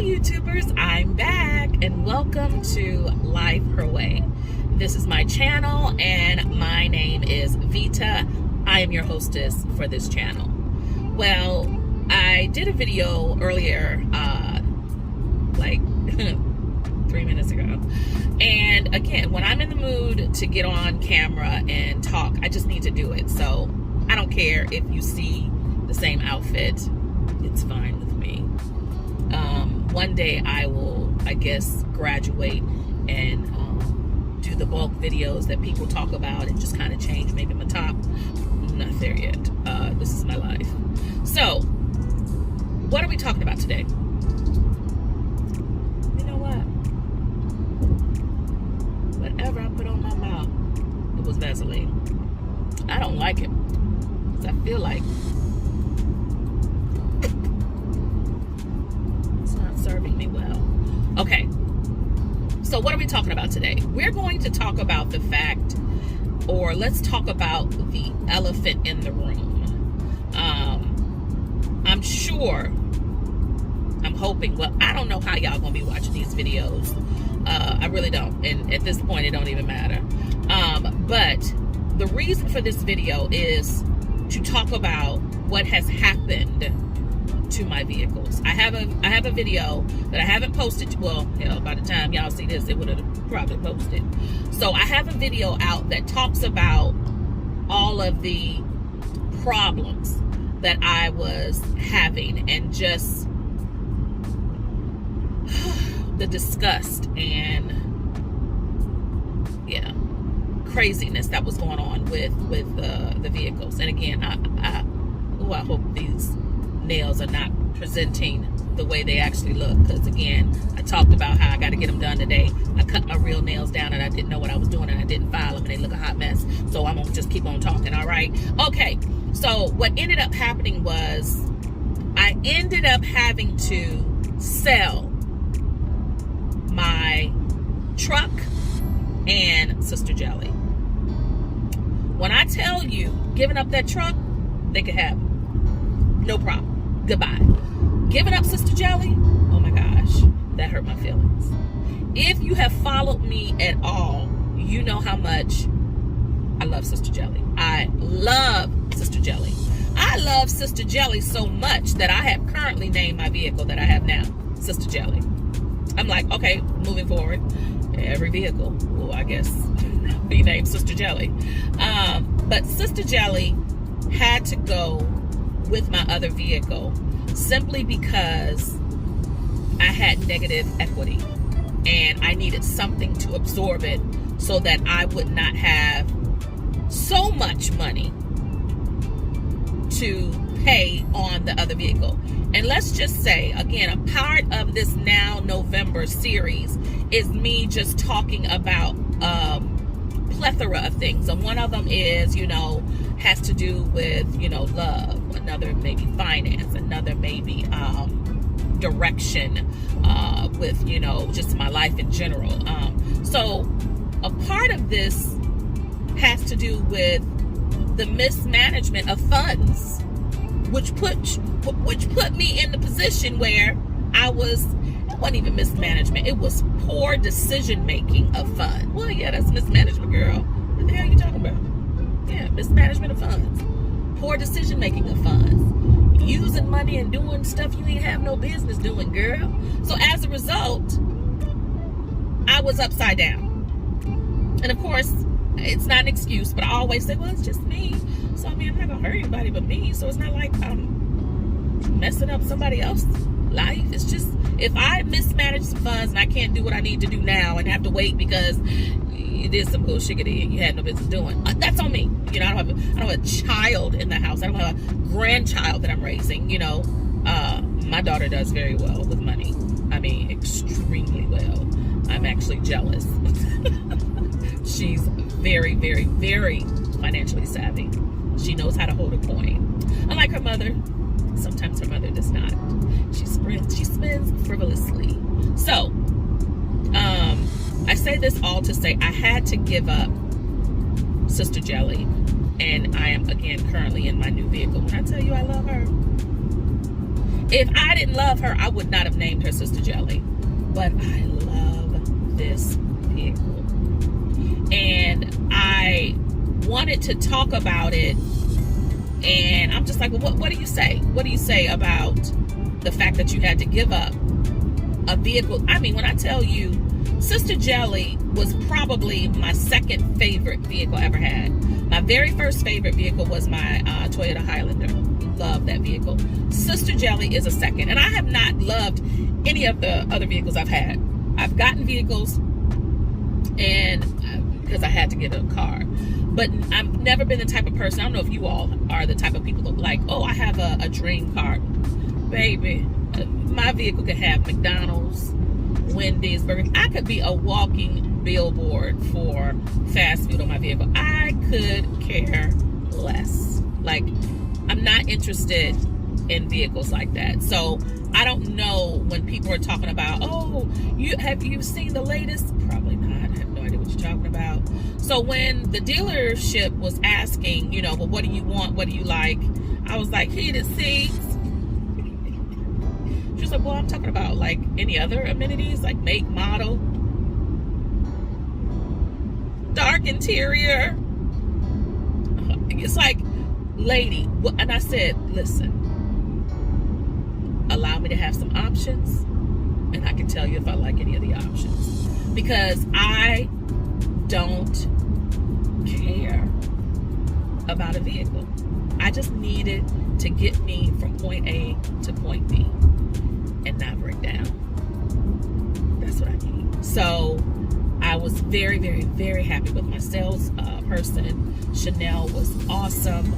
YouTubers, I'm back and welcome to Life Her Way. This is my channel and my name is Vita. I am your hostess for this channel. Well, I did a video earlier, like 3 minutes ago. And again, when I'm in the mood to get on camera and talk, I just need to do it. So I don't care if you see the same outfit. It's fine with me. One day I will, I guess, graduate and do the bulk videos that people talk about and just kind of change maybe my top. I'm not there yet. This is my life. So, what are we talking about today? You know what? Whatever I put on my mouth, it was Vaseline. I don't like it. Because I feel like serving me well. Okay, so what are we talking about today? We're going to talk about the fact, or let's talk about the elephant in the room. I'm sure, I'm hoping, well, I don't know how y'all gonna be watching these videos. I really don't, and at this point it don't even matter. But the reason for this video is to talk about what has happened to my vehicles. I have a video that I haven't posted. Well, hell, by the time y'all see this, it would have probably posted. So I have a video out that talks about all of the problems that I was having and just the disgust and craziness that was going on with the vehicles. And again, I hope these nails are not presenting the way they actually look, because again, I talked about how I got to get them done today. I cut my real nails down and I didn't know what I was doing and I didn't file them and they look a hot mess. So I'm gonna just keep on talking. All right, okay, so what ended up happening was I ended up having to sell my truck and Sister Jelly. When I tell you giving up that truck, they could have it. No problem. Goodbye. Giving up Sister Jelly, oh my gosh, that hurt my feelings. If you have followed me at all, you know how much I love Sister Jelly. I love Sister Jelly. I love Sister Jelly so much that I have currently named my vehicle that I have now Sister Jelly. I'm like, okay, moving forward, every vehicle will, I guess, be named Sister Jelly. But Sister Jelly had to go with my other vehicle simply because I had negative equity and I needed something to absorb it so that I would not have so much money to pay on the other vehicle. And let's just say, again, a part of this Now November series is me just talking about plethora of things. And one of them is, has to do with, love. Another maybe finance. Another maybe direction with, just my life in general. So a part of this has to do with the mismanagement of funds, which put me in the position where it wasn't even mismanagement. It was poor decision making of funds. Well, yeah, that's mismanagement, girl. What the hell are you talking about? Yeah, mismanagement of funds. Poor decision making of funds. Using money and doing stuff you ain't have no business doing, girl. So as a result, I was upside down. And of course, it's not an excuse, but I always say, well, it's just me. So I mean, I'm not gonna hurt anybody but me. So it's not like I'm messing up somebody else's life. It's just, if I mismanage some funds and I can't do what I need to do now and have to wait because you did some bullshiggity and you had no business doing, that's on me. I don't have a child in the house. I don't have a grandchild that I'm raising. My daughter does very well with money. I mean, extremely well. I'm actually jealous. She's very, very, very financially savvy. She knows how to hold a coin. Unlike her mother, sometimes her mother does not. She spends frivolously. So, I say this all to say I had to give up Sister Jelly, and I am again currently in my new vehicle. When I tell you I love her, If I didn't love her, I would not have named her Sister Jelly. But I love this vehicle. And I wanted to talk about it. And I'm just like, well, what do you say? What do you say about the fact that you had to give up a vehicle? I mean, when I tell you, Sister Jelly was probably my second favorite vehicle I ever had. My very first favorite vehicle was my Toyota Highlander. Love that vehicle. Sister Jelly is a second. And I have not loved any of the other vehicles I've had. I've gotten vehicles and because I had to get a car. But I've never been the type of person, I don't know if you all are the type of people that like, oh, I have a dream car. Baby, my vehicle could have McDonald's, Wendy's, Burger. I could be a walking billboard for fast food on my vehicle. I could care less. Like, I'm not interested in vehicles like that. So I don't know when people are talking about, oh, have you seen the latest? Probably not. I have no idea what you're talking about. So when the dealership was asking, you know, well, what do you want? What do you like? I was like, heated seats. She was like, well, I'm talking about like any other amenities, like make, model, dark interior. It's like, lady, and I said, listen, allow me to have some options, and I can tell you if I like any of the options, because I don't care about a vehicle. I just need it to get me from point A to point B and not break down. That's what I need. So I was very, very, very happy with my sales person. Chanel was awesome.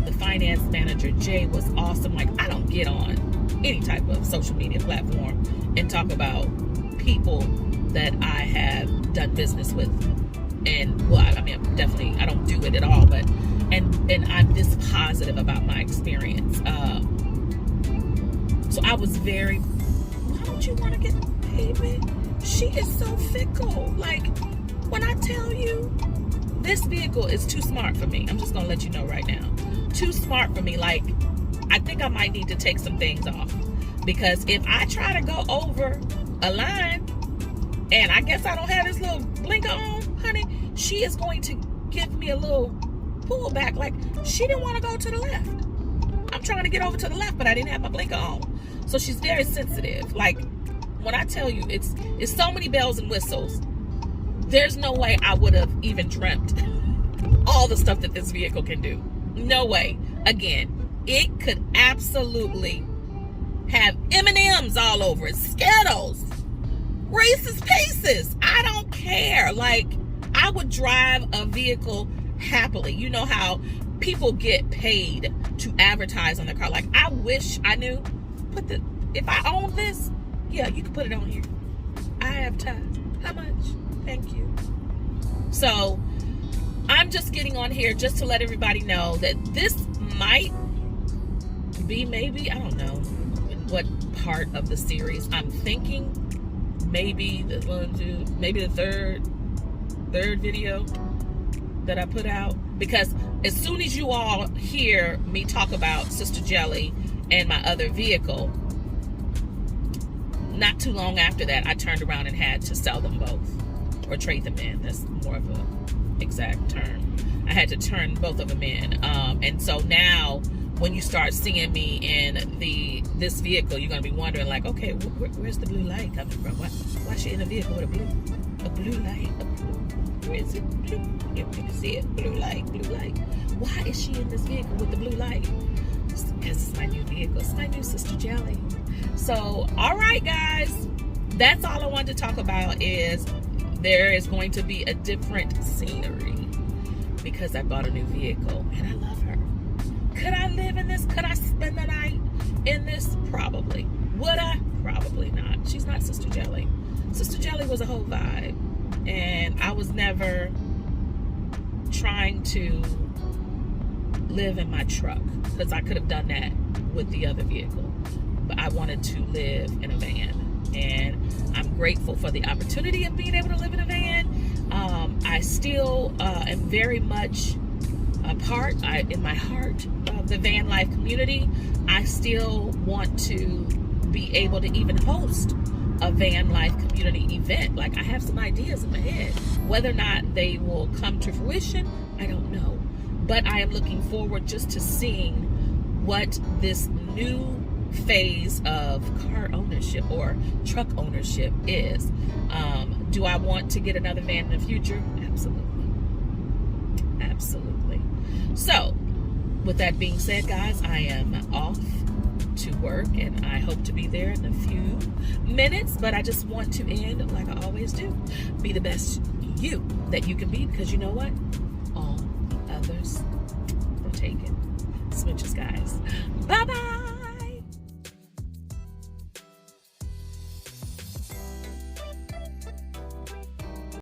The finance manager, Jay, was awesome. Like, I don't get on any type of social media platform and talk about people that I have done business with. And, well, I mean, I don't do it at all, but, and I'm this positive about my experience. So I was very, why don't you want to get, baby? She is so fickle. Like, when I tell you, this vehicle is too smart for me. I'm just going to let you know right now. Too smart for me. Like, I think I might need to take some things off. Because if I try to go over a line, and I guess I don't have this little blinker on, honey, she is going to give me a little pullback. Like, she didn't want to go to the left. I'm trying to get over to the left, but I didn't have my blinker on. So she's very sensitive. Like, when I tell you, it's so many bells and whistles. There's no way I would have even dreamt all the stuff that this vehicle can do. No way. Again, it could absolutely have M&Ms all over it, Skittles, Reese's Pieces. I don't care. Like, I would drive a vehicle happily. You know how people get paid to advertise on their car. Like, I wish I knew. If I owned this, yeah, you can put it on here. I have time. How much? Thank you. So I'm just getting on here just to let everybody know that this might be, maybe, I don't know what part of the series I'm thinking. Maybe the third video that I put out, because as soon as you all hear me talk about Sister Jelly and my other vehicle, not too long after that, I turned around and had to sell them both, or trade them in. That's more of an exact term. I had to turn both of them in. And so now, when you start seeing me in this vehicle, you're going to be wondering, like, okay, where's the blue light coming from? Why is she in a vehicle with a blue light? Where is it? Blue? You can see it. Blue light, blue light. Why is she in this vehicle with the blue light? Because it's my new vehicle. It's my new Sister Jelly. So, all right, guys. That's all I wanted to talk about, is there is going to be a different scenery because I bought a new vehicle and I love her. Could I live in this? Could I spend the night in this? Probably. Would I? Probably not. She's not Sister Jelly. Sister Jelly was a whole vibe. And I was never trying to live in my truck, because I could have done that with the other vehicle. But I wanted to live in a van. And I'm grateful for the opportunity of being able to live in a van. I still am very much a part in my heart of the van life community. I still want to be able to even host a van life community event. Like, I have some ideas in my head. Whether or not they will come to fruition, I don't know. But I am looking forward just to seeing what this new phase of car ownership or truck ownership is. Do I want to get another van in the future? Absolutely. Absolutely. So, with that being said, guys, I am off to work, and I hope to be there in a few minutes, but I just want to end like I always do. Be the best you that you can be, because you know what? All others are taken. Smooches, guys. Bye-bye.